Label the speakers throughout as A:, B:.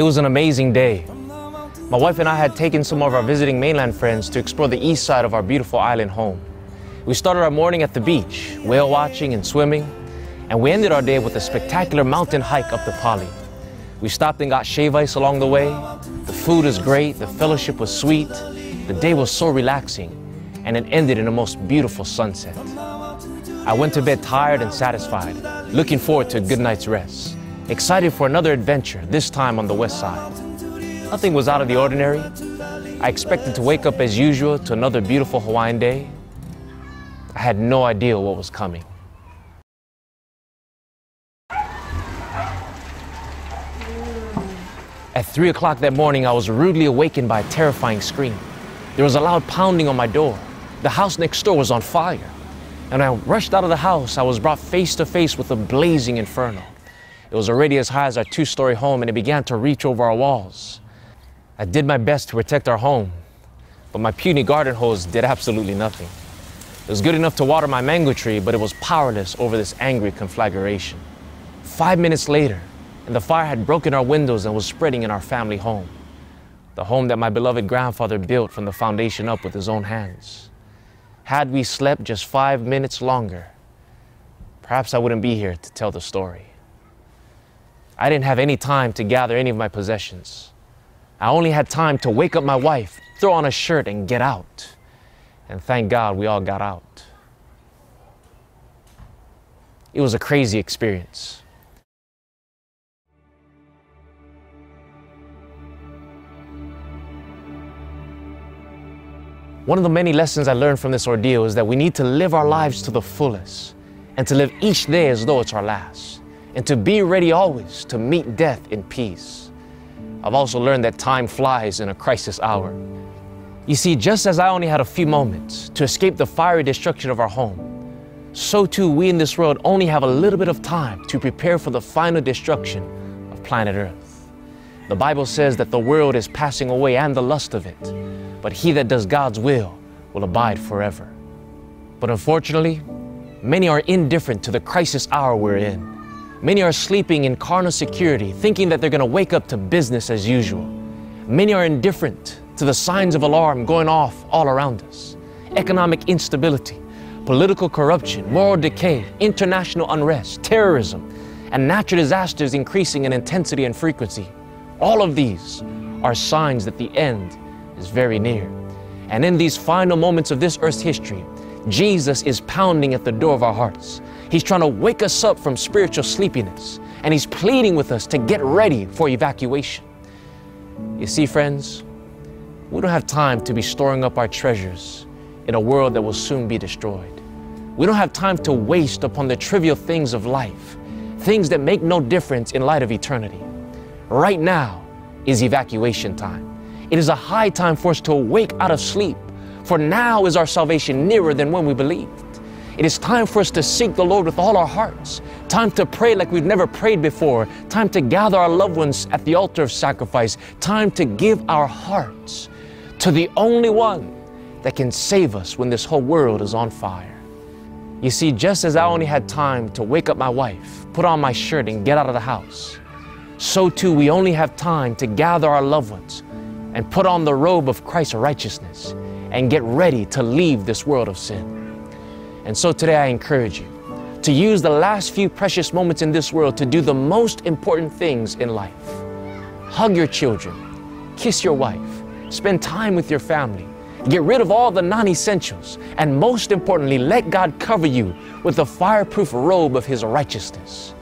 A: It was an amazing day. My wife and I had taken some of our visiting mainland friends to explore the east side of our beautiful island home. We started our morning at the beach, whale watching and swimming, and we ended our day with a spectacular mountain hike up the Pali. We stopped and got shave ice along the way. The food was great, the fellowship was sweet, the day was so relaxing, and it ended in a most beautiful sunset. I went to bed tired and satisfied, looking forward to a good night's rest, excited for another adventure, this time on the west side. Nothing was out of the ordinary. I expected to wake up as usual to another beautiful Hawaiian day. I had no idea what was coming. At 3 o'clock that morning, I was rudely awakened by a terrifying scream. There was a loud pounding on my door. The house next door was on fire. And when I rushed out of the house, I was brought face to face with a blazing inferno. It was already as high as our two-story home, and it began to reach over our walls. I did my best to protect our home, but my puny garden hose did absolutely nothing. It was good enough to water my mango tree, but it was powerless over this angry conflagration. 5 minutes later, and the fire had broken our windows and was spreading in our family home. The home that my beloved grandfather built from the foundation up with his own hands. Had we slept just 5 minutes longer, perhaps I wouldn't be here to tell the story. I didn't have any time to gather any of my possessions. I only had time to wake up my wife, throw on a shirt, and get out. And thank God we all got out. It was a crazy experience. One of the many lessons I learned from this ordeal is that we need to live our lives to the fullest and to live each day as though it's our last, and to be ready always to meet death in peace. I've also learned that time flies in a crisis hour. You see, just as I only had a few moments to escape the fiery destruction of our home, so too we in this world only have a little bit of time to prepare for the final destruction of planet Earth. The Bible says that the world is passing away and the lust of it, but he that does God's will abide forever. But unfortunately, many are indifferent to the crisis hour we're in. Many are sleeping in carnal security, thinking that they're going to wake up to business as usual. Many are indifferent to the signs of alarm going off all around us. Economic instability, political corruption, moral decay, international unrest, terrorism, and natural disasters increasing in intensity and frequency. All of these are signs that the end is very near. And in these final moments of this earth's history, Jesus is pounding at the door of our hearts. He's trying to wake us up from spiritual sleepiness, and he's pleading with us to get ready for evacuation. You see, friends, we don't have time to be storing up our treasures in a world that will soon be destroyed. We don't have time to waste upon the trivial things of life, things that make no difference in light of eternity. Right now is evacuation time. It is a high time for us to awake out of sleep, for now is our salvation nearer than when we believed. It is time for us to seek the Lord with all our hearts, time to pray like we've never prayed before, time to gather our loved ones at the altar of sacrifice, time to give our hearts to the only one that can save us when this whole world is on fire. You see, just as I only had time to wake up my wife, put on my shirt, and get out of the house, so too we only have time to gather our loved ones and put on the robe of Christ's righteousness and get ready to leave this world of sin. And so today I encourage you to use the last few precious moments in this world to do the most important things in life. Hug your children, kiss your wife, spend time with your family, get rid of all the non-essentials, and most importantly, let God cover you with the fireproof robe of his righteousness.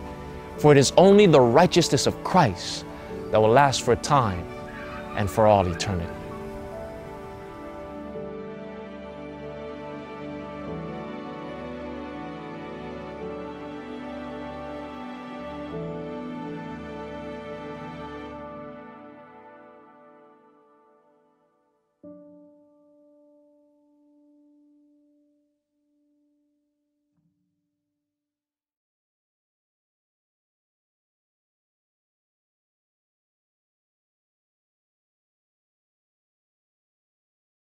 A: For it is only the righteousness of Christ that will last for time and for all eternity.